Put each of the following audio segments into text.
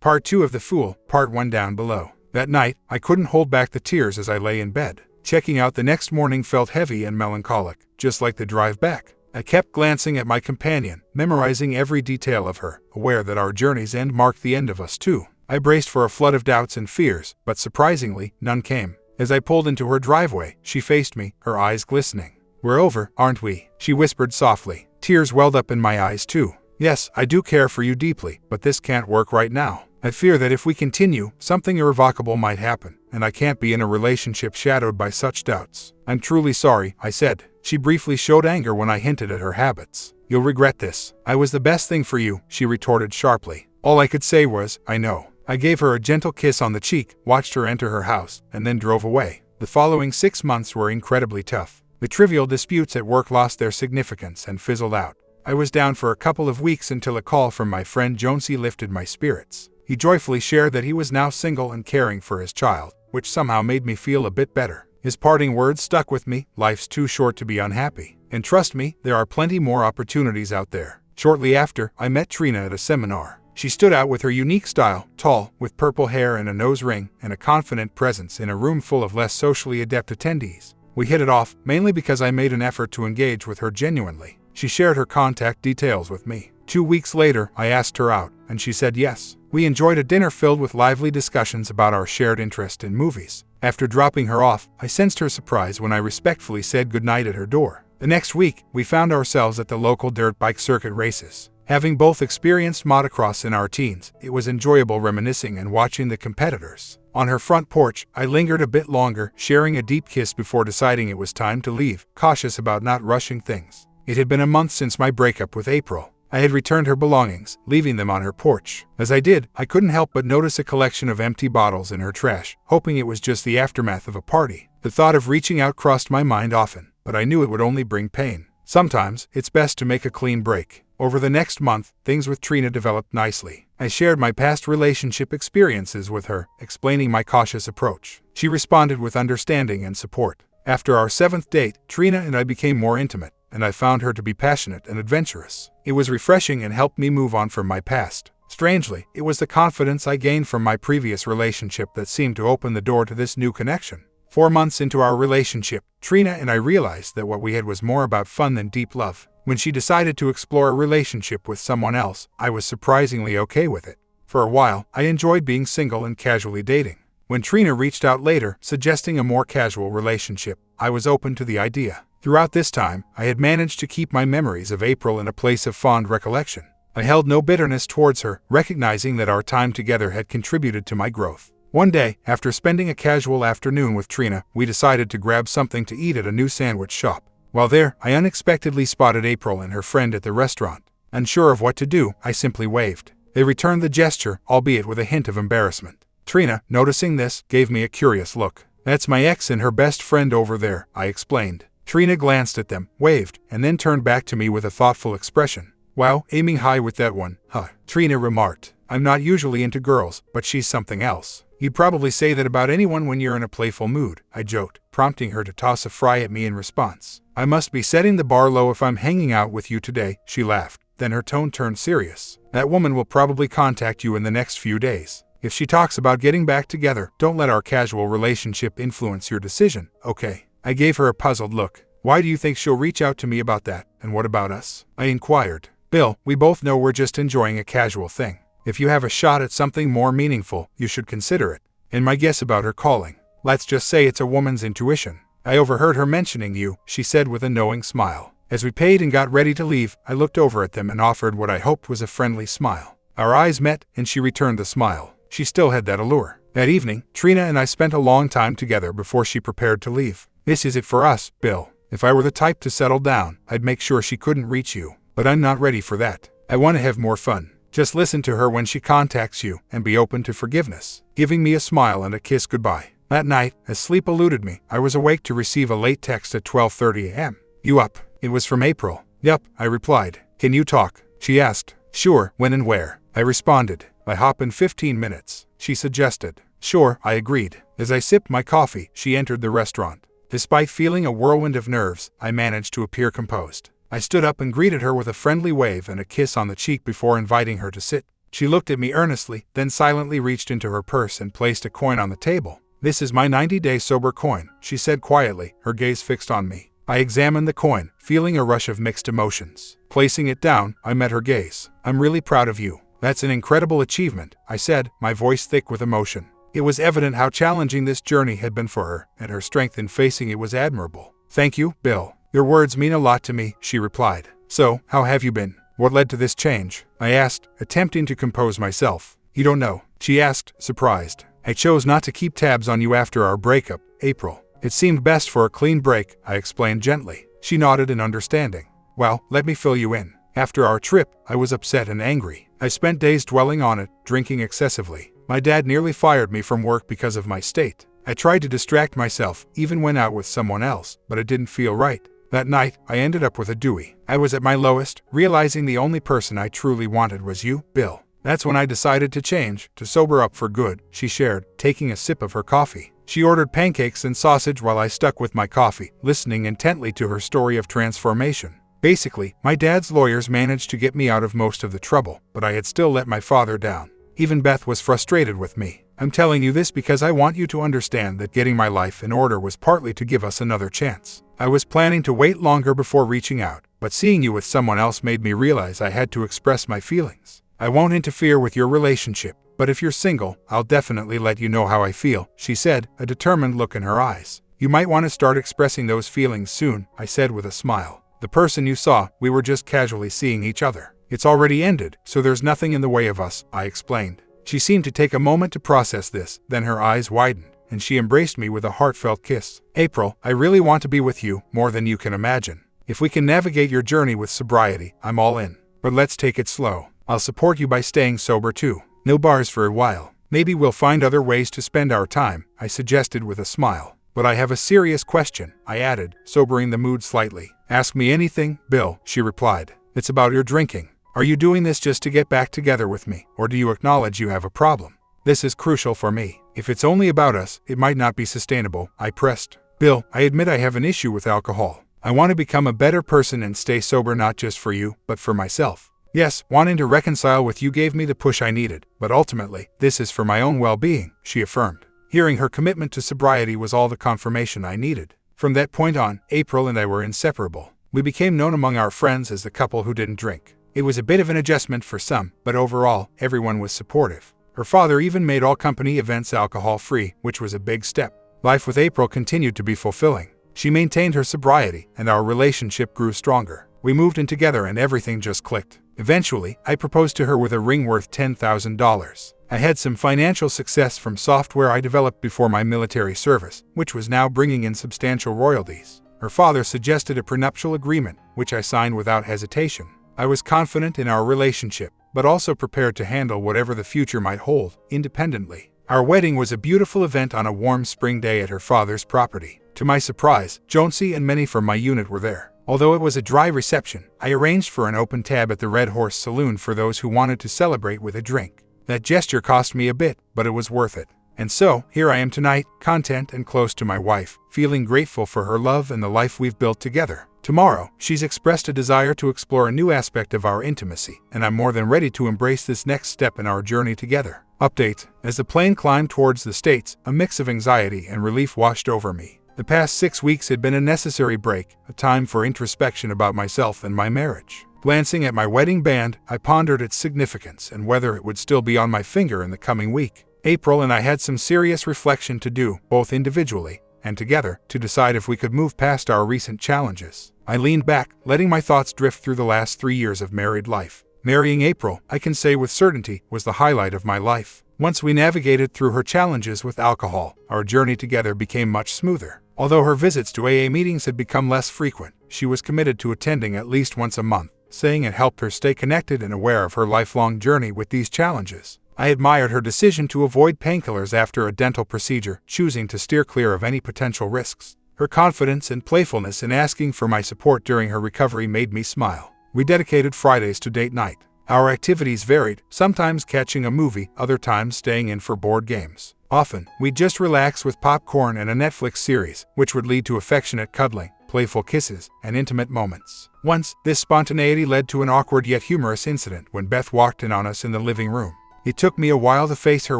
Part 2 of The Fool, Part 1 down below. That night, I couldn't hold back the tears as I lay in bed. Checking out the next morning felt heavy and melancholic, just like the drive back. I kept glancing at my companion, memorizing every detail of her, aware that our journey's end marked the end of us too. I braced for a flood of doubts and fears, but surprisingly, none came. As I pulled into her driveway, she faced me, her eyes glistening. "We're over, aren't we?" she whispered softly. Tears welled up in my eyes too. "Yes, I do care for you deeply, but this can't work right now. I fear that if we continue, something irrevocable might happen, and I can't be in a relationship shadowed by such doubts." "I'm truly sorry," I said. She briefly showed anger when I hinted at her habits. "You'll regret this." "I was the best thing for you," she retorted sharply. All I could say was, "I know." I gave her a gentle kiss on the cheek, watched her enter her house, and then drove away. The following 6 months were incredibly tough. The trivial disputes at work lost their significance and fizzled out. I was down for a couple of weeks until a call from my friend Jonesy lifted my spirits. He joyfully shared that he was now single and caring for his child, which somehow made me feel a bit better. His parting words stuck with me: "Life's too short to be unhappy. And trust me, there are plenty more opportunities out there." Shortly after, I met Trina at a seminar. She stood out with her unique style, tall, with purple hair and a nose ring, and a confident presence in a room full of less socially adept attendees. We hit it off, mainly because I made an effort to engage with her genuinely. She shared her contact details with me. 2 weeks later, I asked her out, and she said yes. We enjoyed a dinner filled with lively discussions about our shared interest in movies. After dropping her off, I sensed her surprise when I respectfully said goodnight at her door. The next week, we found ourselves at the local dirt bike circuit races. Having both experienced motocross in our teens, it was enjoyable reminiscing and watching the competitors. On her front porch, I lingered a bit longer, sharing a deep kiss before deciding it was time to leave, cautious about not rushing things. It had been a month since my breakup with April. I had returned her belongings, leaving them on her porch. As I did, I couldn't help but notice a collection of empty bottles in her trash, hoping it was just the aftermath of a party. The thought of reaching out crossed my mind often, but I knew it would only bring pain. Sometimes, it's best to make a clean break. Over the next month, things with Trina developed nicely. I shared my past relationship experiences with her, explaining my cautious approach. She responded with understanding and support. After our 7th date, Trina and I became more intimate, and I found her to be passionate and adventurous. It was refreshing and helped me move on from my past. Strangely, it was the confidence I gained from my previous relationship that seemed to open the door to this new connection. 4 months into our relationship, Trina and I realized that what we had was more about fun than deep love. When she decided to explore a relationship with someone else, I was surprisingly okay with it. For a while, I enjoyed being single and casually dating. When Trina reached out later, suggesting a more casual relationship, I was open to the idea. Throughout this time, I had managed to keep my memories of April in a place of fond recollection. I held no bitterness towards her, recognizing that our time together had contributed to my growth. One day, after spending a casual afternoon with Trina, we decided to grab something to eat at a new sandwich shop. While there, I unexpectedly spotted April and her friend at the restaurant. Unsure of what to do, I simply waved. They returned the gesture, albeit with a hint of embarrassment. Trina, noticing this, gave me a curious look. "That's my ex and her best friend over there," I explained. Trina glanced at them, waved, and then turned back to me with a thoughtful expression. "Wow, aiming high with that one, huh?" Trina remarked. "I'm not usually into girls, but she's something else." "You'd probably say that about anyone when you're in a playful mood," I joked, prompting her to toss a fry at me in response. "I must be setting the bar low if I'm hanging out with you today," she laughed. Then her tone turned serious. "That woman will probably contact you in the next few days. If she talks about getting back together, don't let our casual relationship influence your decision, okay?" I gave her a puzzled look. "Why do you think she'll reach out to me about that, and what about us?" I inquired. "Bill, we both know we're just enjoying a casual thing. If you have a shot at something more meaningful, you should consider it." And my guess about her calling. "Let's just say it's a woman's intuition. I overheard her mentioning you," she said with a knowing smile. As we paid and got ready to leave, I looked over at them and offered what I hoped was a friendly smile. Our eyes met, and she returned the smile. She still had that allure. That evening, Trina and I spent a long time together before she prepared to leave. "This is it for us, Bill. If I were the type to settle down, I'd make sure she couldn't reach you. But I'm not ready for that. I want to have more fun. Just listen to her when she contacts you, and be open to forgiveness." Giving me a smile and a kiss goodbye. That night, as sleep eluded me, I was awake to receive a late text at 12:30 a.m. "You up?" It was from April. "Yup," I replied. "Can you talk?" she asked. "Sure, when and where?" I responded. "I hop in 15 minutes, she suggested. "Sure," I agreed. As I sipped my coffee, she entered the restaurant. Despite feeling a whirlwind of nerves, I managed to appear composed. I stood up and greeted her with a friendly wave and a kiss on the cheek before inviting her to sit. She looked at me earnestly, then silently reached into her purse and placed a coin on the table. "This is my 90-day sober coin," she said quietly, her gaze fixed on me. I examined the coin, feeling a rush of mixed emotions. Placing it down, I met her gaze. "I'm really proud of you. That's an incredible achievement," I said, my voice thick with emotion. It was evident how challenging this journey had been for her, and her strength in facing it was admirable. "Thank you, Bill. Your words mean a lot to me," she replied. "So, how have you been? What led to this change?" I asked, attempting to compose myself. "You don't know?" she asked, surprised. "I chose not to keep tabs on you after our breakup, April. It seemed best for a clean break," I explained gently. She nodded in understanding. "Well, let me fill you in. After our trip, I was upset and angry. I spent days dwelling on it, drinking excessively. My dad nearly fired me from work because of my state. I tried to distract myself, even went out with someone else, but it didn't feel right. That night, I ended up with a Dewey. I was at my lowest, realizing the only person I truly wanted was you, Bill. That's when I decided to change, to sober up for good," she shared, taking a sip of her coffee. She ordered pancakes and sausage while I stuck with my coffee, listening intently to her story of transformation. "Basically, my dad's lawyers managed to get me out of most of the trouble, but I had still let my father down. Even Beth was frustrated with me. I'm telling you this because I want you to understand that getting my life in order was partly to give us another chance. I was planning to wait longer before reaching out, but seeing you with someone else made me realize I had to express my feelings. I won't interfere with your relationship, but if you're single, I'll definitely let you know how I feel," she said, a determined look in her eyes. "You might want to start expressing those feelings soon," I said with a smile. "The person you saw, we were just casually seeing each other. It's already ended, so there's nothing in the way of us," I explained. She seemed to take a moment to process this, then her eyes widened, and she embraced me with a heartfelt kiss. "April, I really want to be with you, more than you can imagine. If we can navigate your journey with sobriety, I'm all in. But let's take it slow. I'll support you by staying sober too. No bars for a while. Maybe we'll find other ways to spend our time," I suggested with a smile. "But I have a serious question," I added, sobering the mood slightly. "Ask me anything, Bill," she replied. "It's about your drinking. Are you doing this just to get back together with me, or do you acknowledge you have a problem? This is crucial for me. If it's only about us, it might not be sustainable," I pressed. "Bill, I admit I have an issue with alcohol. I want to become a better person and stay sober not just for you, but for myself. Yes, wanting to reconcile with you gave me the push I needed, but ultimately, this is for my own well-being," she affirmed. Hearing her commitment to sobriety was all the confirmation I needed. From that point on, April and I were inseparable. We became known among our friends as the couple who didn't drink. It was a bit of an adjustment for some, but overall, everyone was supportive. Her father even made all company events alcohol-free, which was a big step. Life with April continued to be fulfilling. She maintained her sobriety, and our relationship grew stronger. We moved in together and everything just clicked. Eventually, I proposed to her with a ring worth $10,000. I had some financial success from software I developed before my military service, which was now bringing in substantial royalties. Her father suggested a prenuptial agreement, which I signed without hesitation. I was confident in our relationship, but also prepared to handle whatever the future might hold, independently. Our wedding was a beautiful event on a warm spring day at her father's property. To my surprise, Jonesy and many from my unit were there. Although it was a dry reception, I arranged for an open tab at the Red Horse Saloon for those who wanted to celebrate with a drink. That gesture cost me a bit, but it was worth it. And so, here I am tonight, content and close to my wife, feeling grateful for her love and the life we've built together. Tomorrow, she's expressed a desire to explore a new aspect of our intimacy, and I'm more than ready to embrace this next step in our journey together. Update: as the plane climbed towards the States, a mix of anxiety and relief washed over me. The past 6 weeks had been a necessary break, a time for introspection about myself and my marriage. Glancing at my wedding band, I pondered its significance and whether it would still be on my finger in the coming week. April and I had some serious reflection to do, both individually and together, to decide if we could move past our recent challenges. I leaned back, letting my thoughts drift through the last 3 years of married life. Marrying April, I can say with certainty, was the highlight of my life. Once we navigated through her challenges with alcohol, our journey together became much smoother. Although her visits to AA meetings had become less frequent, she was committed to attending at least once a month, saying it helped her stay connected and aware of her lifelong journey with these challenges. I admired her decision to avoid painkillers after a dental procedure, choosing to steer clear of any potential risks. Her confidence and playfulness in asking for my support during her recovery made me smile. We dedicated Fridays to date night. Our activities varied, sometimes catching a movie, other times staying in for board games. Often, we'd just relax with popcorn and a Netflix series, which would lead to affectionate cuddling, playful kisses, and intimate moments. Once, this spontaneity led to an awkward yet humorous incident when Beth walked in on us in the living room. It took me a while to face her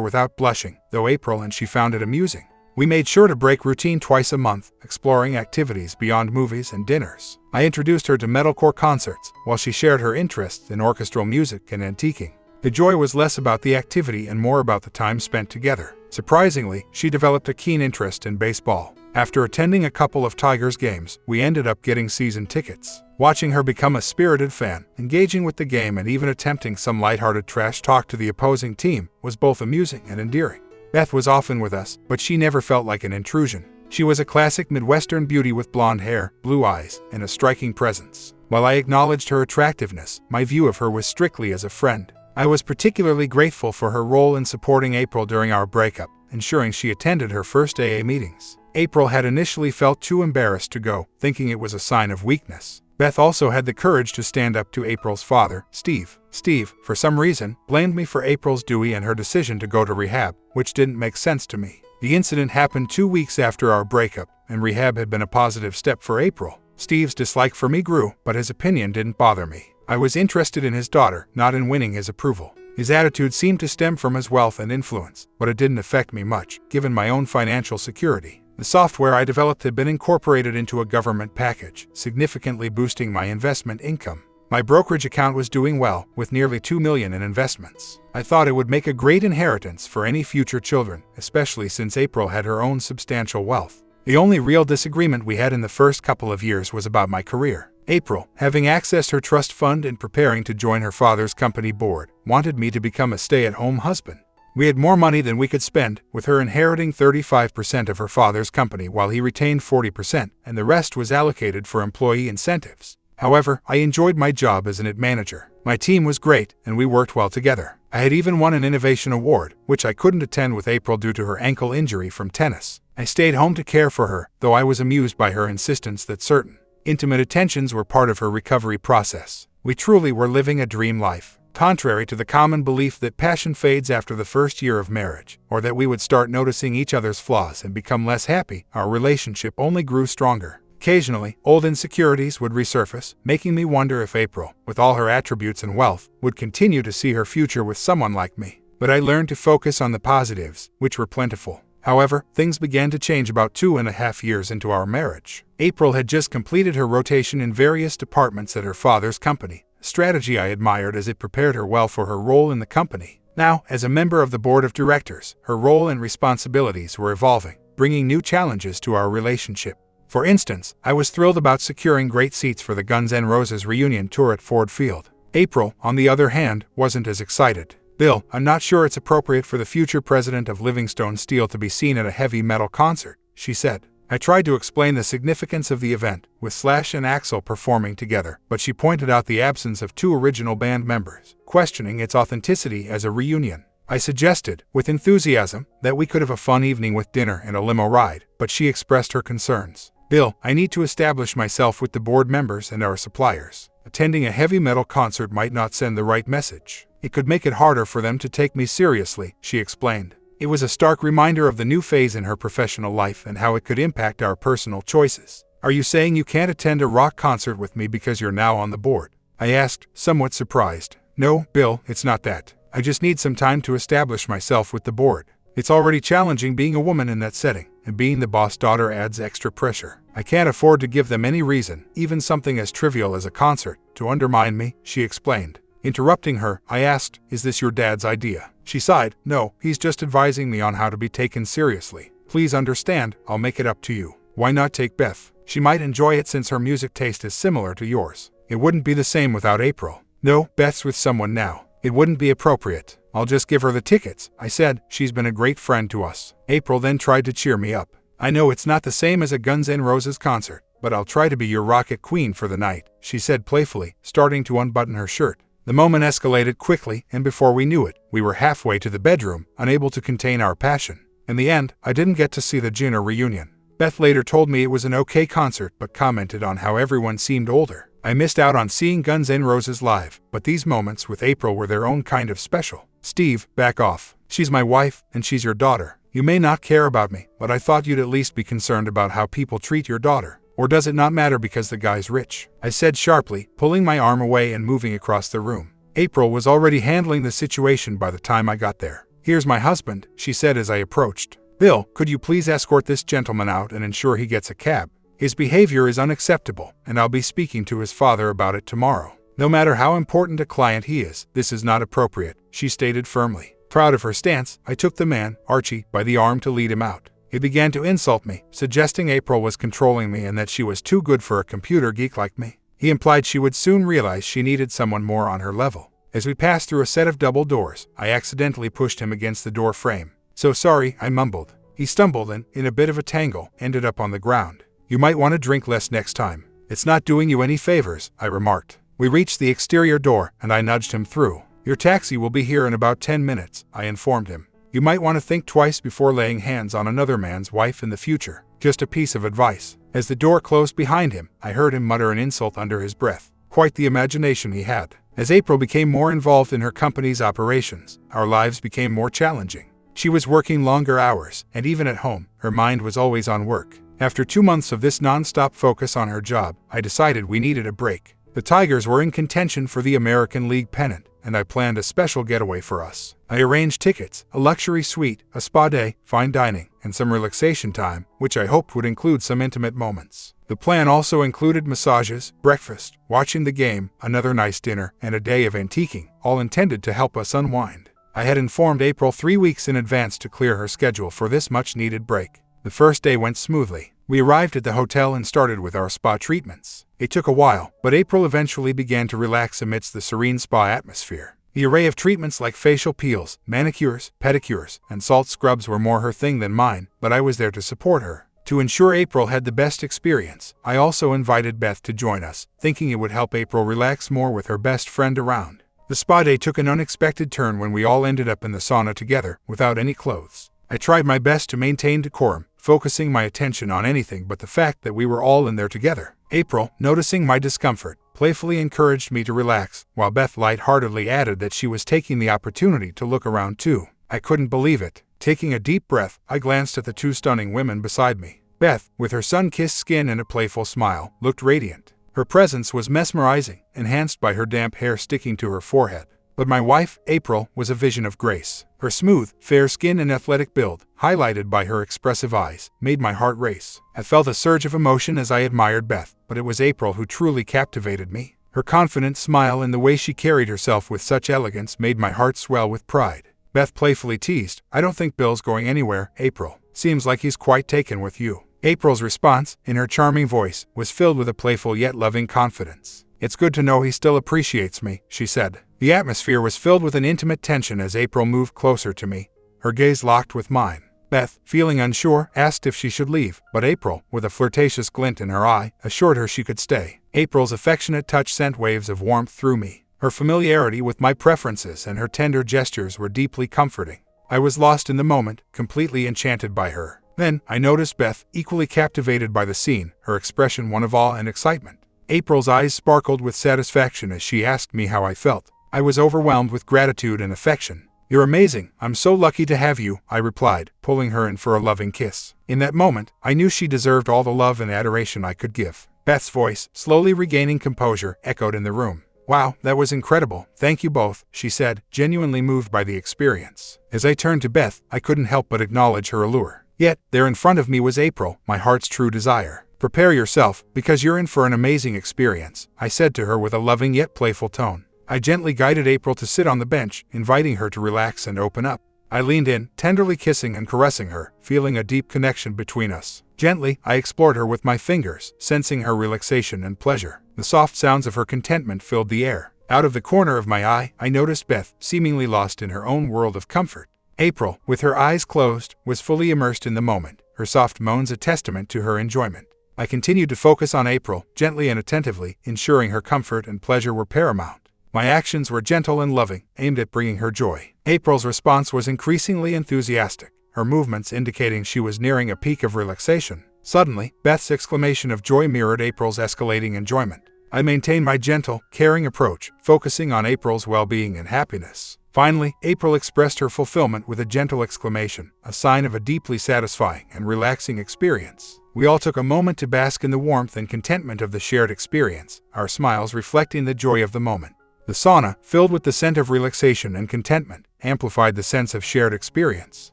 without blushing, though April and she found it amusing. We made sure to break routine twice a month, exploring activities beyond movies and dinners. I introduced her to metalcore concerts, while she shared her interests in orchestral music and antiquing. The joy was less about the activity and more about the time spent together. Surprisingly, she developed a keen interest in baseball. After attending a couple of Tigers games, we ended up getting season tickets. Watching her become a spirited fan, engaging with the game and even attempting some lighthearted trash talk to the opposing team was both amusing and endearing. Beth was often with us, but she never felt like an intrusion. She was a classic Midwestern beauty with blonde hair, blue eyes, and a striking presence. While I acknowledged her attractiveness, my view of her was strictly as a friend. I was particularly grateful for her role in supporting April during our breakup, ensuring she attended her first AA meetings. April had initially felt too embarrassed to go, thinking it was a sign of weakness. Beth also had the courage to stand up to April's father, Steve. Steve, for some reason, blamed me for April's Dewey and her decision to go to rehab, which didn't make sense to me. The incident happened 2 weeks after our breakup, and rehab had been a positive step for April. Steve's dislike for me grew, but his opinion didn't bother me. I was interested in his daughter, not in winning his approval. His attitude seemed to stem from his wealth and influence, but it didn't affect me much, given my own financial security. The software I developed had been incorporated into a government package, significantly boosting my investment income. My brokerage account was doing well, with nearly $2 million in investments. I thought it would make a great inheritance for any future children, especially since April had her own substantial wealth. The only real disagreement we had in the first couple of years was about my career. April, having accessed her trust fund and preparing to join her father's company board, wanted me to become a stay-at-home husband. We had more money than we could spend, with her inheriting 35% of her father's company while he retained 40%, and the rest was allocated for employee incentives. However, I enjoyed my job as an IT manager. My team was great, and we worked well together. I had even won an innovation award, which I couldn't attend with April due to her ankle injury from tennis. I stayed home to care for her, though I was amused by her insistence that certain intimate attentions were part of her recovery process. We truly were living a dream life. Contrary to the common belief that passion fades after the first year of marriage, or that we would start noticing each other's flaws and become less happy, our relationship only grew stronger. Occasionally, old insecurities would resurface, making me wonder if April, with all her attributes and wealth, would continue to see her future with someone like me. But I learned to focus on the positives, which were plentiful. However, things began to change about 2.5 years into our marriage. April had just completed her rotation in various departments at her father's company, a strategy I admired as it prepared her well for her role in the company. Now, as a member of the board of directors, her role and responsibilities were evolving, bringing new challenges to our relationship. For instance, I was thrilled about securing great seats for the Guns N' Roses reunion tour at Ford Field. April, on the other hand, wasn't as excited. "Bill, I'm not sure it's appropriate for the future president of Livingstone Steel to be seen at a heavy metal concert," she said. I tried to explain the significance of the event, with Slash and Axl performing together, but she pointed out the absence of 2 original band members, questioning its authenticity as a reunion. I suggested, with enthusiasm, that we could have a fun evening with dinner and a limo ride, but she expressed her concerns. "Bill, I need to establish myself with the board members and our suppliers. Attending a heavy metal concert might not send the right message. It could make it harder for them to take me seriously," she explained. It was a stark reminder of the new phase in her professional life and how it could impact our personal choices. "Are you saying you can't attend a rock concert with me because you're now on the board?" I asked, somewhat surprised. "No, Bill, it's not that. I just need some time to establish myself with the board. It's already challenging being a woman in that setting, and being the boss daughter adds extra pressure. I can't afford to give them any reason, even something as trivial as a concert, to undermine me," she explained. Interrupting her, I asked, "Is this your dad's idea?" She sighed. "No, he's just advising me on how to be taken seriously. Please understand, I'll make it up to you. Why not take Beth? She might enjoy it since her music taste is similar to yours. It wouldn't be the same without April." "No, Beth's with someone now. It wouldn't be appropriate. I'll just give her the tickets," I said. "She's been a great friend to us." April then tried to cheer me up. "I know it's not the same as a Guns N' Roses concert, but I'll try to be your rocket queen for the night," she said playfully, starting to unbutton her shirt. The moment escalated quickly, and before we knew it, we were halfway to the bedroom, unable to contain our passion. In the end, I didn't get to see the Jenner reunion. Beth later told me it was an okay concert, but commented on how everyone seemed older. I missed out on seeing Guns N' Roses live, but these moments with April were their own kind of special. "Steve, back off. She's my wife, and she's your daughter. You may not care about me, but I thought you'd at least be concerned about how people treat your daughter." Or does it not matter because the guy's rich? I said sharply, pulling my arm away and moving across the room. April was already handling the situation by the time I got there. "Here's my husband," she said as I approached. "Bill, could you please escort this gentleman out and ensure he gets a cab? His behavior is unacceptable, and I'll be speaking to his father about it tomorrow. No matter how important a client he is, this is not appropriate," she stated firmly. Proud of her stance, I took the man, Archie, by the arm to lead him out. He began to insult me, suggesting April was controlling me and that she was too good for a computer geek like me. He implied she would soon realize she needed someone more on her level. As we passed through a set of double doors, I accidentally pushed him against the door frame. "So sorry," I mumbled. He stumbled and, in a bit of a tangle, ended up on the ground. "You might want to drink less next time. It's not doing you any favors," I remarked. We reached the exterior door, and I nudged him through. "Your taxi will be here in about 10 minutes, I informed him. "You might want to think twice before laying hands on another man's wife in the future. Just a piece of advice." As the door closed behind him, I heard him mutter an insult under his breath. Quite the imagination he had. As April became more involved in her company's operations, our lives became more challenging. She was working longer hours, and even at home, her mind was always on work. After 2 months of this non-stop focus on her job, I decided we needed a break. The Tigers were in contention for the American League pennant, and I planned a special getaway for us. I arranged tickets, a luxury suite, a spa day, fine dining, and some relaxation time, which I hoped would include some intimate moments. The plan also included massages, breakfast, watching the game, another nice dinner, and a day of antiquing, all intended to help us unwind. I had informed April 3 weeks in advance to clear her schedule for this much-needed break. The first day went smoothly. We arrived at the hotel and started with our spa treatments. It took a while, but April eventually began to relax amidst the serene spa atmosphere. The array of treatments like facial peels, manicures, pedicures, and salt scrubs were more her thing than mine, but I was there to support her. To ensure April had the best experience, I also invited Beth to join us, thinking it would help April relax more with her best friend around. The spa day took an unexpected turn when we all ended up in the sauna together, without any clothes. I tried my best to maintain decorum, focusing my attention on anything but the fact that we were all in there together. April, noticing my discomfort, playfully encouraged me to relax, while Beth lightheartedly added that she was taking the opportunity to look around too. I couldn't believe it. Taking a deep breath, I glanced at the two stunning women beside me. Beth, with her sun-kissed skin and a playful smile, looked radiant. Her presence was mesmerizing, enhanced by her damp hair sticking to her forehead. But my wife, April, was a vision of grace. Her smooth, fair skin and athletic build, highlighted by her expressive eyes, made my heart race. I felt a surge of emotion as I admired Beth, but it was April who truly captivated me. Her confident smile and the way she carried herself with such elegance made my heart swell with pride. Beth playfully teased, "I don't think Bill's going anywhere, April. Seems like he's quite taken with you." April's response, in her charming voice, was filled with a playful yet loving confidence. "It's good to know he still appreciates me," she said. The atmosphere was filled with an intimate tension as April moved closer to me, her gaze locked with mine. Beth, feeling unsure, asked if she should leave, but April, with a flirtatious glint in her eye, assured her she could stay. April's affectionate touch sent waves of warmth through me. Her familiarity with my preferences and her tender gestures were deeply comforting. I was lost in the moment, completely enchanted by her. Then, I noticed Beth, equally captivated by the scene, her expression one of awe and excitement. April's eyes sparkled with satisfaction as she asked me how I felt. I was overwhelmed with gratitude and affection. "You're amazing. I'm so lucky to have you," I replied, pulling her in for a loving kiss. In that moment, I knew she deserved all the love and adoration I could give. Beth's voice, slowly regaining composure, echoed in the room. "Wow, that was incredible. Thank you both," she said, genuinely moved by the experience. As I turned to Beth, I couldn't help but acknowledge her allure. Yet, there in front of me was April, my heart's true desire. "Prepare yourself, because you're in for an amazing experience," I said to her with a loving yet playful tone. I gently guided April to sit on the bench, inviting her to relax and open up. I leaned in, tenderly kissing and caressing her, feeling a deep connection between us. Gently, I explored her with my fingers, sensing her relaxation and pleasure. The soft sounds of her contentment filled the air. Out of the corner of my eye, I noticed Beth, seemingly lost in her own world of comfort. April, with her eyes closed, was fully immersed in the moment, her soft moans a testament to her enjoyment. I continued to focus on April, gently and attentively, ensuring her comfort and pleasure were paramount. My actions were gentle and loving, aimed at bringing her joy. April's response was increasingly enthusiastic, her movements indicating she was nearing a peak of relaxation. Suddenly, Beth's exclamation of joy mirrored April's escalating enjoyment. I maintained my gentle, caring approach, focusing on April's well-being and happiness. Finally, April expressed her fulfillment with a gentle exclamation, a sign of a deeply satisfying and relaxing experience. We all took a moment to bask in the warmth and contentment of the shared experience, our smiles reflecting the joy of the moment. The sauna, filled with the scent of relaxation and contentment, amplified the sense of shared experience.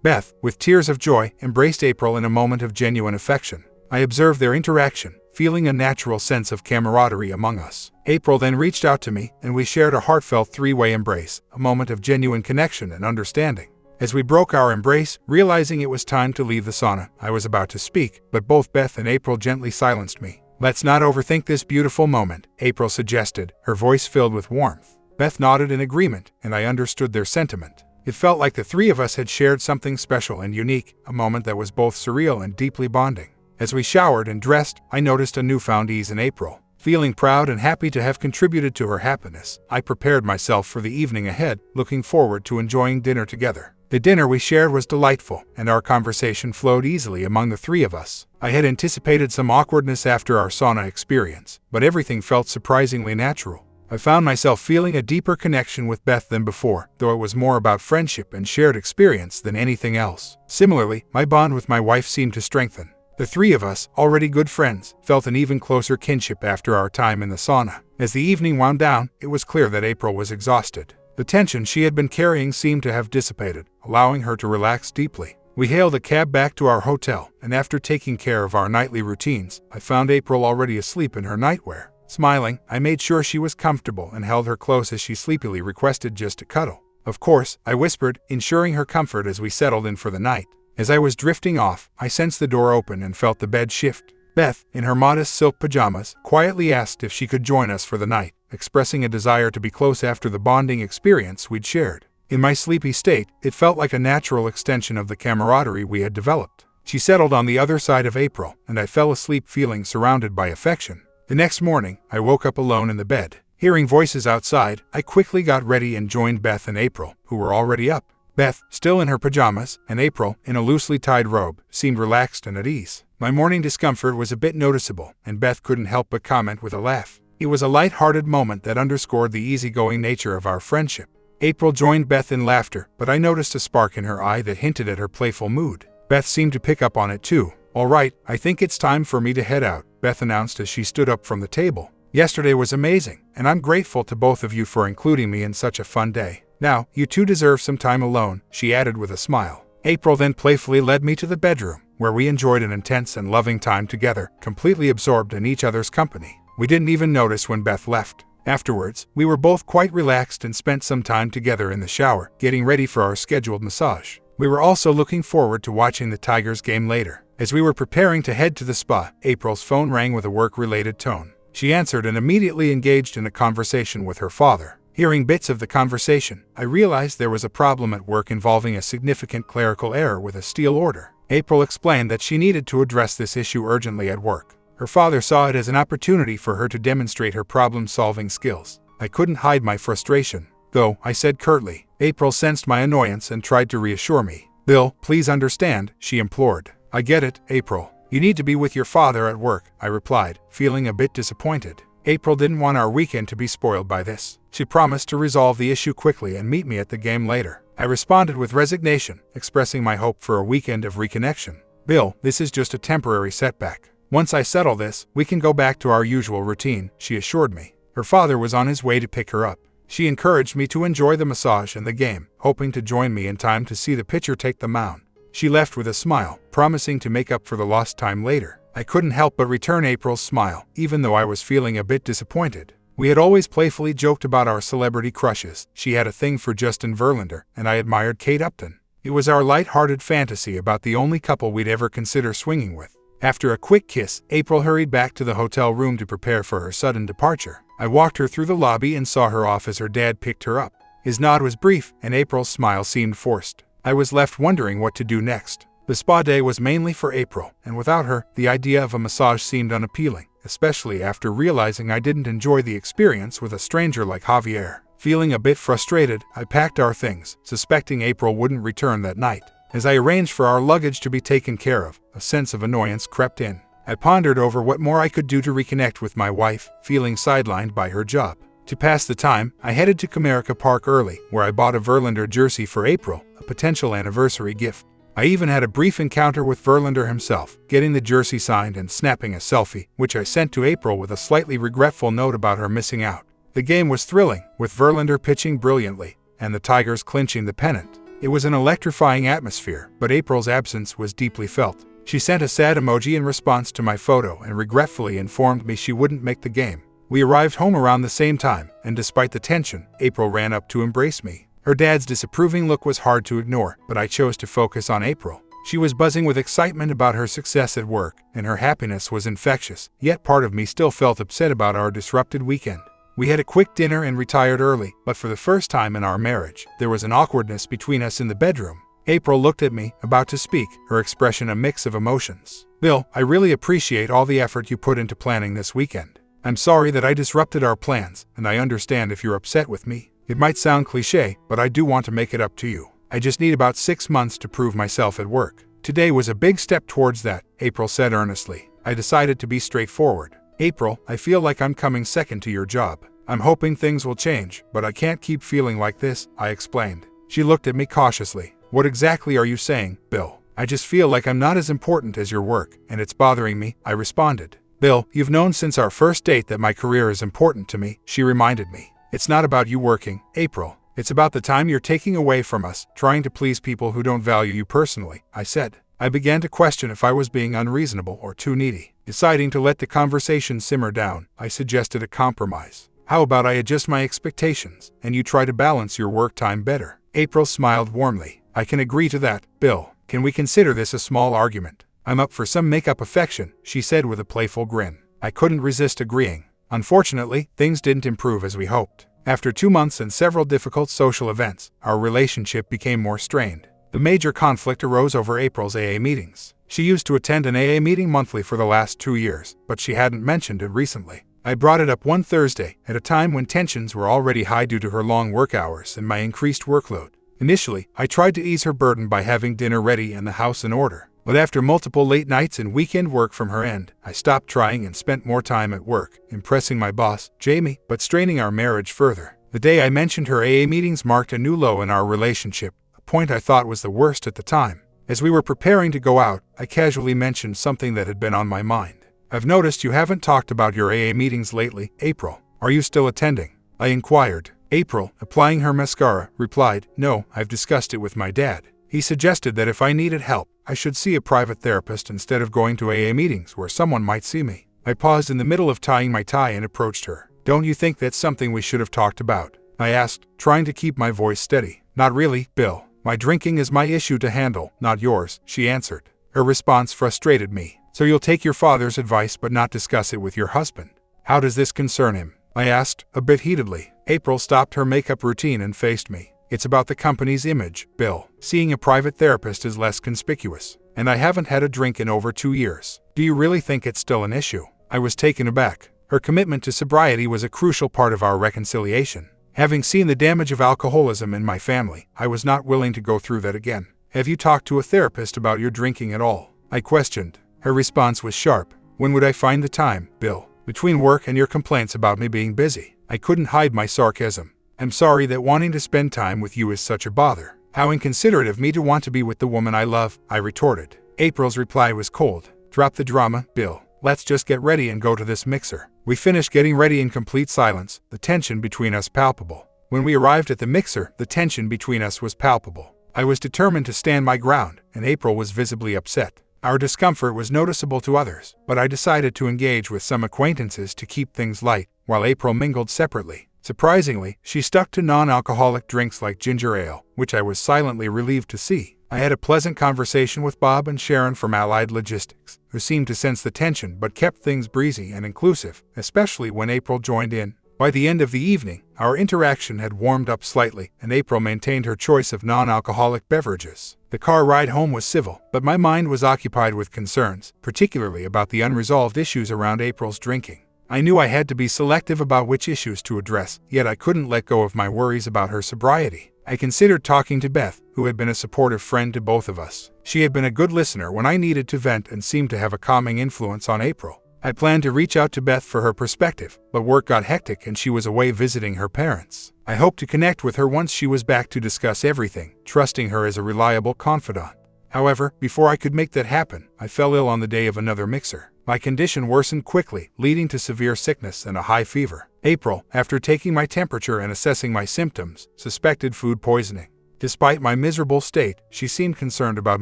Beth, with tears of joy, embraced April in a moment of genuine affection. I observed their interaction, feeling a natural sense of camaraderie among us. April then reached out to me, and we shared a heartfelt three-way embrace, a moment of genuine connection and understanding. As we broke our embrace, realizing it was time to leave the sauna, I was about to speak, but both Beth and April gently silenced me. "Let's not overthink this beautiful moment," April suggested, her voice filled with warmth. Beth nodded in agreement, and I understood their sentiment. It felt like the three of us had shared something special and unique, a moment that was both surreal and deeply bonding. As we showered and dressed, I noticed a newfound ease in April. Feeling proud and happy to have contributed to her happiness, I prepared myself for the evening ahead, looking forward to enjoying dinner together. The dinner we shared was delightful, and our conversation flowed easily among the three of us. I had anticipated some awkwardness after our sauna experience, but everything felt surprisingly natural. I found myself feeling a deeper connection with Beth than before, though it was more about friendship and shared experience than anything else. Similarly, my bond with my wife seemed to strengthen. The three of us, already good friends, felt an even closer kinship after our time in the sauna. As the evening wound down, it was clear that April was exhausted. The tension she had been carrying seemed to have dissipated, allowing her to relax deeply. We hailed a cab back to our hotel, and after taking care of our nightly routines, I found April already asleep in her nightwear. Smiling, I made sure she was comfortable and held her close as she sleepily requested just a cuddle. "Of course," I whispered, ensuring her comfort as we settled in for the night. As I was drifting off, I sensed the door open and felt the bed shift. Beth, in her modest silk pajamas, quietly asked if she could join us for the night, expressing a desire to be close after the bonding experience we'd shared. In my sleepy state, it felt like a natural extension of the camaraderie we had developed. She settled on the other side of April, and I fell asleep feeling surrounded by affection. The next morning, I woke up alone in the bed. Hearing voices outside, I quickly got ready and joined Beth and April, who were already up. Beth, still in her pajamas, and April, in a loosely tied robe, seemed relaxed and at ease. My morning discomfort was a bit noticeable, and Beth couldn't help but comment with a laugh. It was a light-hearted moment that underscored the easygoing nature of our friendship. April joined Beth in laughter, but I noticed a spark in her eye that hinted at her playful mood. Beth seemed to pick up on it too. "All right, I think it's time for me to head out," Beth announced as she stood up from the table. "Yesterday was amazing, and I'm grateful to both of you for including me in such a fun day. Now, you two deserve some time alone," she added with a smile. April then playfully led me to the bedroom, where we enjoyed an intense and loving time together, completely absorbed in each other's company. We didn't even notice when Beth left. Afterwards, we were both quite relaxed and spent some time together in the shower, getting ready for our scheduled massage. We were also looking forward to watching the Tigers game later. As we were preparing to head to the spa, April's phone rang with a work-related tone. She answered and immediately engaged in a conversation with her father. Hearing bits of the conversation, I realized there was a problem at work involving a significant clerical error with a steel order. April explained that she needed to address this issue urgently at work. Her father saw it as an opportunity for her to demonstrate her problem-solving skills. I couldn't hide my frustration, though, I said curtly. April sensed my annoyance and tried to reassure me. "Bill, please understand," she implored. "I get it, April. You need to be with your father at work," I replied, feeling a bit disappointed. April didn't want our weekend to be spoiled by this. She promised to resolve the issue quickly and meet me at the game later. I responded with resignation, expressing my hope for a weekend of reconnection. "Bill, this is just a temporary setback. Once I settle this, we can go back to our usual routine," she assured me. Her father was on his way to pick her up. She encouraged me to enjoy the massage and the game, hoping to join me in time to see the pitcher take the mound. She left with a smile, promising to make up for the lost time later. I couldn't help but return April's smile, even though I was feeling a bit disappointed. We had always playfully joked about our celebrity crushes. She had a thing for Justin Verlander, and I admired Kate Upton. It was our light-hearted fantasy about the only couple we'd ever consider swinging with. After a quick kiss, April hurried back to the hotel room to prepare for her sudden departure. I walked her through the lobby and saw her off as her dad picked her up. His nod was brief, and April's smile seemed forced. I was left wondering what to do next. The spa day was mainly for April, and without her, the idea of a massage seemed unappealing, especially after realizing I didn't enjoy the experience with a stranger like Javier. Feeling a bit frustrated, I packed our things, suspecting April wouldn't return that night. As I arranged for our luggage to be taken care of, a sense of annoyance crept in. I pondered over what more I could do to reconnect with my wife, feeling sidelined by her job. To pass the time, I headed to Comerica Park early, where I bought a Verlander jersey for April, a potential anniversary gift. I even had a brief encounter with Verlander himself, getting the jersey signed and snapping a selfie, which I sent to April with a slightly regretful note about her missing out. The game was thrilling, with Verlander pitching brilliantly, and the Tigers clinching the pennant. It was an electrifying atmosphere, but April's absence was deeply felt. She sent a sad emoji in response to my photo and regretfully informed me she wouldn't make the game. We arrived home around the same time, and despite the tension, April ran up to embrace me. Her dad's disapproving look was hard to ignore, but I chose to focus on April. She was buzzing with excitement about her success at work, and her happiness was infectious, yet part of me still felt upset about our disrupted weekend. We had a quick dinner and retired early, but for the first time in our marriage, there was an awkwardness between us in the bedroom. April looked at me, about to speak, her expression a mix of emotions. "Bill, I really appreciate all the effort you put into planning this weekend. I'm sorry that I disrupted our plans, and I understand if you're upset with me. It might sound cliché, but I do want to make it up to you. I just need about 6 months to prove myself at work." "Today was a big step towards that," April said earnestly. I decided to be straightforward. "April, I feel like I'm coming second to your job. I'm hoping things will change, but I can't keep feeling like this," I explained. She looked at me cautiously. "What exactly are you saying, Bill?" "I just feel like I'm not as important as your work, and it's bothering me," I responded. "Bill, you've known since our first date that my career is important to me," she reminded me. "It's not about you working, April. It's about the time you're taking away from us, trying to please people who don't value you personally," I said. I began to question if I was being unreasonable or too needy. Deciding to let the conversation simmer down, I suggested a compromise. "How about I adjust my expectations, and you try to balance your work time better?" April smiled warmly. "I can agree to that, Bill. Can we consider this a small argument? I'm up for some make-up affection," she said with a playful grin. I couldn't resist agreeing. Unfortunately, things didn't improve as we hoped. After 2 months and several difficult social events, our relationship became more strained. The major conflict arose over April's AA meetings. She used to attend an AA meeting monthly for the last 2 years, but she hadn't mentioned it recently. I brought it up one Thursday, at a time when tensions were already high due to her long work hours and my increased workload. Initially, I tried to ease her burden by having dinner ready and the house in order. But after multiple late nights and weekend work from her end, I stopped trying and spent more time at work, impressing my boss, Jamie, but straining our marriage further. The day I mentioned her AA meetings marked a new low in our relationship, a point I thought was the worst at the time. As we were preparing to go out, I casually mentioned something that had been on my mind. "I've noticed you haven't talked about your AA meetings lately, April. Are you still attending?" I inquired. April, applying her mascara, replied, "No, I've discussed it with my dad. He suggested that if I needed help, I should see a private therapist instead of going to AA meetings where someone might see me." I paused in the middle of tying my tie and approached her. "Don't you think that's something we should have talked about?" I asked, trying to keep my voice steady. "Not really, Bill. My drinking is my issue to handle, not yours," she answered. Her response frustrated me. "So you'll take your father's advice but not discuss it with your husband? How does this concern him?" I asked, a bit heatedly. April stopped her makeup routine and faced me. "It's about the company's image, Bill. Seeing a private therapist is less conspicuous. And I haven't had a drink in over 2 years. Do you really think it's still an issue?" I was taken aback. Her commitment to sobriety was a crucial part of our reconciliation. Having seen the damage of alcoholism in my family, I was not willing to go through that again. "Have you talked to a therapist about your drinking at all?" I questioned. Her response was sharp. "When would I find the time, Bill? Between work and your complaints about me being busy." I couldn't hide my sarcasm. "I'm sorry that wanting to spend time with you is such a bother. How inconsiderate of me to want to be with the woman I love," I retorted. April's reply was cold. "Drop the drama, Bill. Let's just get ready and go to this mixer." We finished getting ready in complete silence, the tension between us palpable. When we arrived at the mixer, the tension between us was palpable. I was determined to stand my ground, and April was visibly upset. Our discomfort was noticeable to others, but I decided to engage with some acquaintances to keep things light, while April mingled separately. Surprisingly, she stuck to non-alcoholic drinks like ginger ale, which I was silently relieved to see. I had a pleasant conversation with Bob and Sharon from Allied Logistics, who seemed to sense the tension but kept things breezy and inclusive, especially when April joined in. By the end of the evening, our interaction had warmed up slightly, and April maintained her choice of non-alcoholic beverages. The car ride home was civil, but my mind was occupied with concerns, particularly about the unresolved issues around April's drinking. I knew I had to be selective about which issues to address, yet I couldn't let go of my worries about her sobriety. I considered talking to Beth, who had been a supportive friend to both of us. She had been a good listener when I needed to vent and seemed to have a calming influence on April. I planned to reach out to Beth for her perspective, but work got hectic and she was away visiting her parents. I hoped to connect with her once she was back to discuss everything, trusting her as a reliable confidant. However, before I could make that happen, I fell ill on the day of another mixer. My condition worsened quickly, leading to severe sickness and a high fever. April, after taking my temperature and assessing my symptoms, suspected food poisoning. Despite my miserable state, she seemed concerned about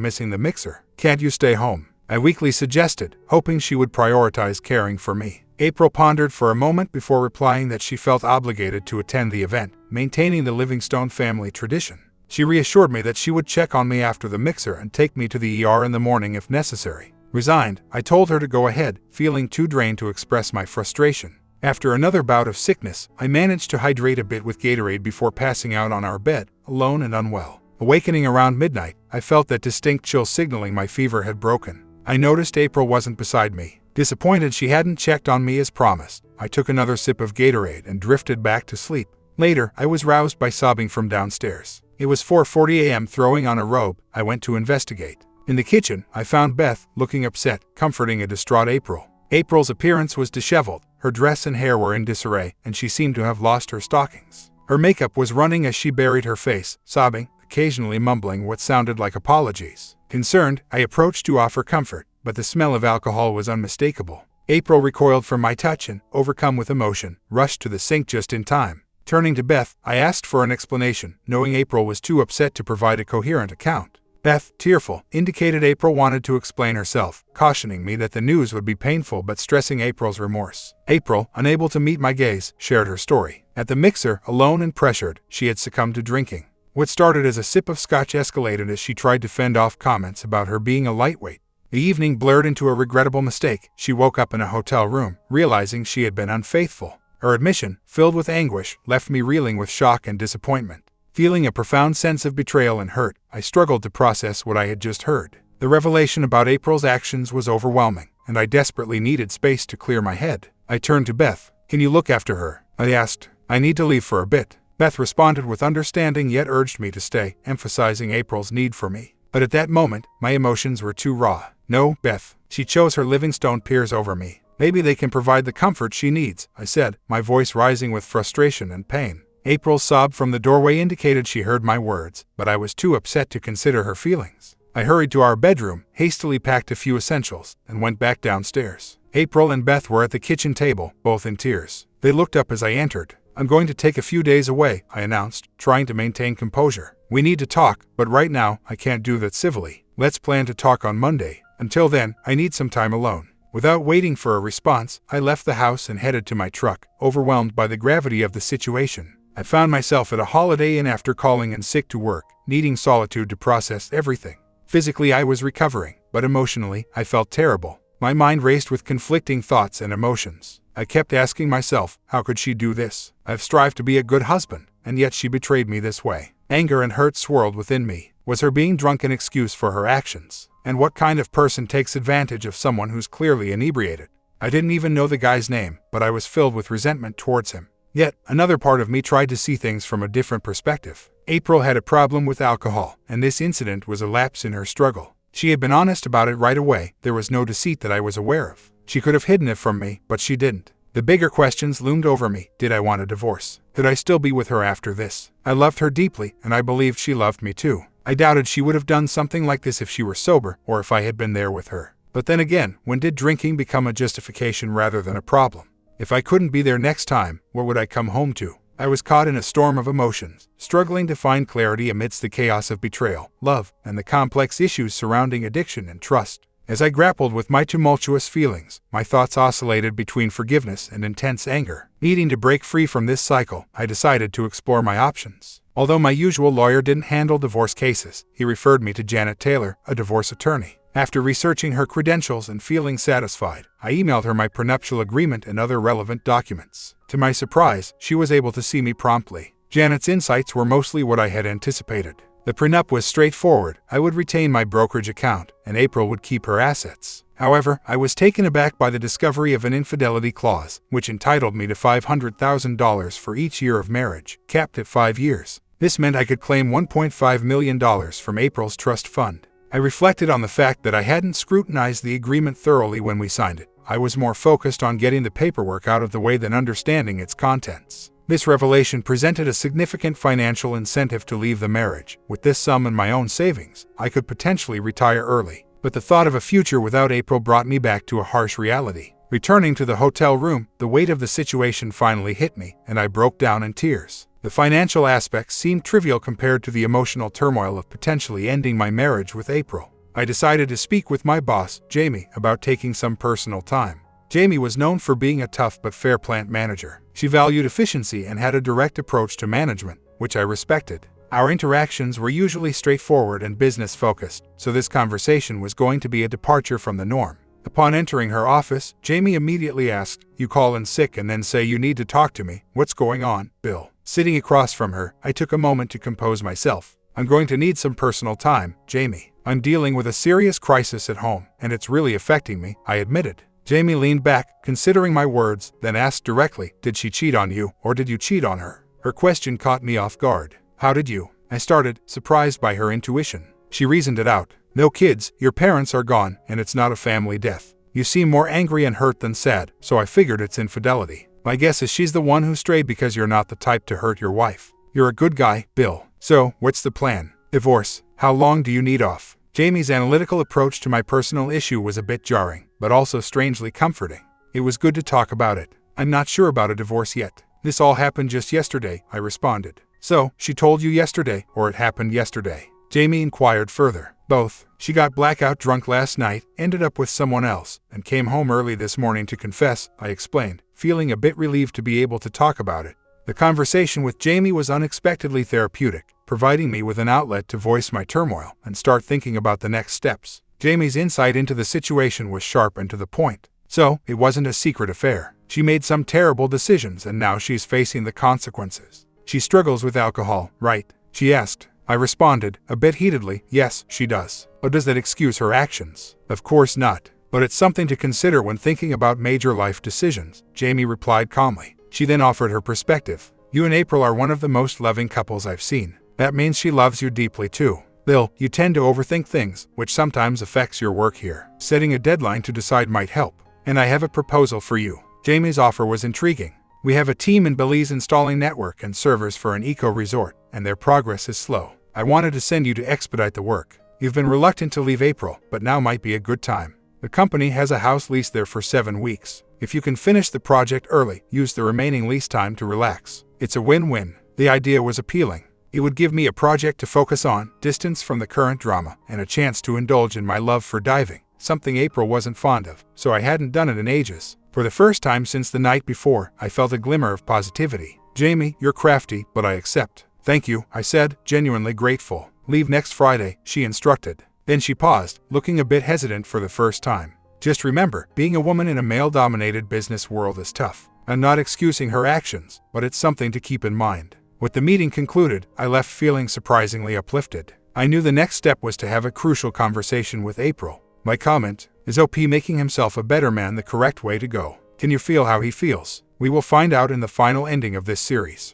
missing the mixer. "Can't you stay home?" I weakly suggested, hoping she would prioritize caring for me. April pondered for a moment before replying that she felt obligated to attend the event, maintaining the Livingstone family tradition. She reassured me that she would check on me after the mixer and take me to the ER in the morning if necessary. Resigned, I told her to go ahead, feeling too drained to express my frustration. After another bout of sickness, I managed to hydrate a bit with Gatorade before passing out on our bed, alone and unwell. Awakening around midnight, I felt that distinct chill signaling my fever had broken. I noticed April wasn't beside me. Disappointed she hadn't checked on me as promised, I took another sip of Gatorade and drifted back to sleep. Later, I was roused by sobbing from downstairs. It was 4:40 a.m. Throwing on a robe, I went to investigate. In the kitchen, I found Beth, looking upset, comforting a distraught April. April's appearance was disheveled, her dress and hair were in disarray, and she seemed to have lost her stockings. Her makeup was running as she buried her face, sobbing, occasionally mumbling what sounded like apologies. Concerned, I approached to offer comfort, but the smell of alcohol was unmistakable. April recoiled from my touch and, overcome with emotion, rushed to the sink just in time. Turning to Beth, I asked for an explanation, knowing April was too upset to provide a coherent account. Beth, tearful, indicated April wanted to explain herself, cautioning me that the news would be painful but stressing April's remorse. April, unable to meet my gaze, shared her story. At the mixer, alone and pressured, she had succumbed to drinking. What started as a sip of scotch escalated as she tried to fend off comments about her being a lightweight. The evening blurred into a regrettable mistake. She woke up in a hotel room, realizing she had been unfaithful. Her admission, filled with anguish, left me reeling with shock and disappointment. Feeling a profound sense of betrayal and hurt, I struggled to process what I had just heard. The revelation about April's actions was overwhelming, and I desperately needed space to clear my head. I turned to Beth. "Can you look after her?" I asked. "I need to leave for a bit." Beth responded with understanding yet urged me to stay, emphasizing April's need for me. But at that moment, my emotions were too raw. "No, Beth." She chose her Livingstone peers over me. "Maybe they can provide the comfort she needs," I said, my voice rising with frustration and pain. April's sob from the doorway indicated she heard my words, but I was too upset to consider her feelings. I hurried to our bedroom, hastily packed a few essentials, and went back downstairs. April and Beth were at the kitchen table, both in tears. They looked up as I entered. "I'm going to take a few days away," I announced, trying to maintain composure. "We need to talk, but right now, I can't do that civilly. Let's plan to talk on Monday. Until then, I need some time alone." Without waiting for a response, I left the house and headed to my truck, overwhelmed by the gravity of the situation. I found myself at a Holiday Inn after calling in sick to work, needing solitude to process everything. Physically, I was recovering, but emotionally, I felt terrible. My mind raced with conflicting thoughts and emotions. I kept asking myself, how could she do this? I've strived to be a good husband, and yet she betrayed me this way. Anger and hurt swirled within me. Was her being drunk an excuse for her actions? And what kind of person takes advantage of someone who's clearly inebriated? I didn't even know the guy's name, but I was filled with resentment towards him. Yet, another part of me tried to see things from a different perspective. April had a problem with alcohol, and this incident was a lapse in her struggle. She had been honest about it right away. There was no deceit that I was aware of. She could have hidden it from me, but she didn't. The bigger questions loomed over me. Did I want a divorce? Could I still be with her after this? I loved her deeply, and I believed she loved me too. I doubted she would have done something like this if she were sober, or if I had been there with her. But then again, when did drinking become a justification rather than a problem? If I couldn't be there next time, where would I come home to? I was caught in a storm of emotions, struggling to find clarity amidst the chaos of betrayal, love, and the complex issues surrounding addiction and trust. As I grappled with my tumultuous feelings, my thoughts oscillated between forgiveness and intense anger. Needing to break free from this cycle, I decided to explore my options. Although my usual lawyer didn't handle divorce cases, he referred me to Janet Taylor, a divorce attorney. After researching her credentials and feeling satisfied, I emailed her my prenuptial agreement and other relevant documents. To my surprise, she was able to see me promptly. Janet's insights were mostly what I had anticipated. The prenup was straightforward. I would retain my brokerage account, and April would keep her assets. However, I was taken aback by the discovery of an infidelity clause, which entitled me to $500,000 for each year of marriage, capped at 5 years. This meant I could claim $1.5 million from April's trust fund. I reflected on the fact that I hadn't scrutinized the agreement thoroughly when we signed it. I was more focused on getting the paperwork out of the way than understanding its contents. This revelation presented a significant financial incentive to leave the marriage. With this sum and my own savings, I could potentially retire early. But the thought of a future without April brought me back to a harsh reality. Returning to the hotel room, the weight of the situation finally hit me, and I broke down in tears. The financial aspects seemed trivial compared to the emotional turmoil of potentially ending my marriage with April. I decided to speak with my boss, Jamie, about taking some personal time. Jamie was known for being a tough but fair plant manager. She valued efficiency and had a direct approach to management, which I respected. Our interactions were usually straightforward and business-focused, so this conversation was going to be a departure from the norm. Upon entering her office, Jamie immediately asked, "You call in sick and then say you need to talk to me. What's going on, Bill?" Sitting across from her, I took a moment to compose myself. "I'm going to need some personal time, Jamie. I'm dealing with a serious crisis at home, and it's really affecting me," I admitted. Jamie leaned back, considering my words, then asked directly, "Did she cheat on you, or did you cheat on her?" Her question caught me off guard. "How did you?" I started, surprised by her intuition. She reasoned it out. "No kids, your parents are gone, and it's not a family death. You seem more angry and hurt than sad, so I figured it's infidelity. My guess is she's the one who strayed because you're not the type to hurt your wife. You're a good guy, Bill. So, what's the plan? Divorce? How long do you need off?" Jamie's analytical approach to my personal issue was a bit jarring, but also strangely comforting. It was good to talk about it. "I'm not sure about a divorce yet. This all happened just yesterday," I responded. "So, she told you yesterday, or it happened yesterday?" Jamie inquired further. "Both. She got blackout drunk last night, ended up with someone else, and came home early this morning to confess," I explained, feeling a bit relieved to be able to talk about it. The conversation with Jamie was unexpectedly therapeutic, providing me with an outlet to voice my turmoil and start thinking about the next steps. Jamie's insight into the situation was sharp and to the point. So, it wasn't a secret affair. She made some terrible decisions and now she's facing the consequences. "She struggles with alcohol, right?" she asked. I responded, a bit heatedly, "Yes, she does. But does that excuse her actions?" "Of course not. But it's something to consider when thinking about major life decisions," Jamie replied calmly. She then offered her perspective. "You and April are one of the most loving couples I've seen. That means she loves you deeply too. Bill, you tend to overthink things, which sometimes affects your work here. Setting a deadline to decide might help. And I have a proposal for you." Jamie's offer was intriguing. "We have a team in Belize installing network and servers for an eco-resort, and their progress is slow. I wanted to send you to expedite the work. You've been reluctant to leave April, but now might be a good time. The company has a house lease there for 7 weeks. If you can finish the project early, use the remaining lease time to relax. It's a win-win." The idea was appealing. It would give me a project to focus on, distance from the current drama, and a chance to indulge in my love for diving, something April wasn't fond of, so I hadn't done it in ages. For the first time since the night before, I felt a glimmer of positivity. "Jamie, you're crafty, but I accept." "Thank you," I said, genuinely grateful. "Leave next Friday," she instructed. Then she paused, looking a bit hesitant for the first time. "Just remember, being a woman in a male-dominated business world is tough. I'm not excusing her actions, but it's something to keep in mind." With the meeting concluded, I left feeling surprisingly uplifted. I knew the next step was to have a crucial conversation with April. My comment, "Is OP making himself a better man the correct way to go? Can you feel how he feels?" We will find out in the final ending of this series.